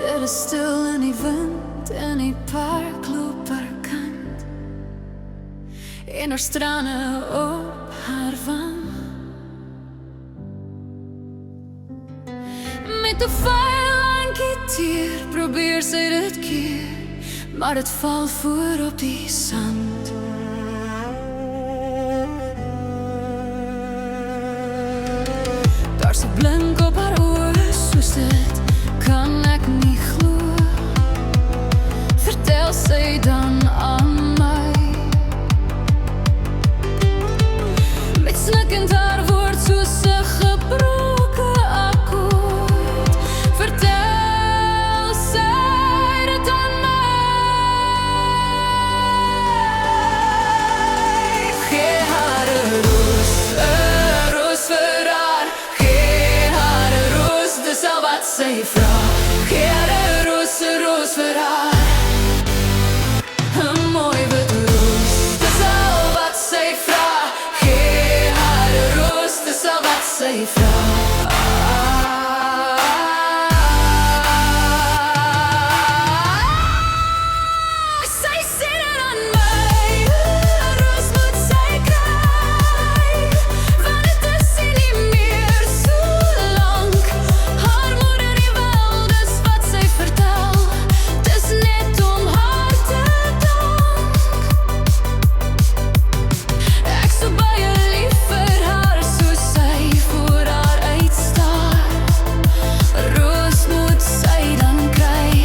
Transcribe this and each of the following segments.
Dit is stil in die wind en die park loop haar kant en haar strane op haar wang. Met 'n vuil gitaar probeer sy dit keer, maar dit val voor op die sand. Daar's 'n blink op haar oë, soos dit kan ek nie glo. Vertel sy dan aan my, met snikkend haar woord soos 'n gebroke akkoord. Vertel sy dit aan my. Gee haar 'n roos vir haar. Gee haar 'n roos, dis al wat sy vra. Gee haar 'n roos vir haar. Sy vra. Sy sê dit aan my, 'n roos moet sy kry, want dit is nie meer so lank. Haar moeder nie wel, dis wat sy vertel, dis net om haar te dank. Ek so baie lief vir haar, soos sy voor haar uitstaar. 'n roos moet sy dan kry.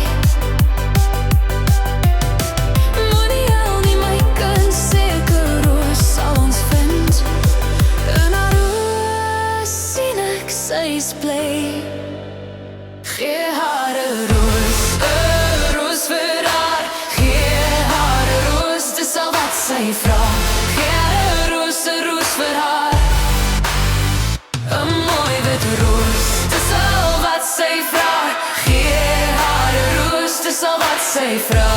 Moenie huil nie my kind, seker roos sal ons vind. In haar roos sien ek sy's bly. Gee haar 'n roos vir haar. Gee haar 'n roos, dis al wat sy vra. Gee haar 'n roos vir haar. 'n mooi wit roos, dis al wat sy vra. Gee haar 'n roos, dis al wat sy vra.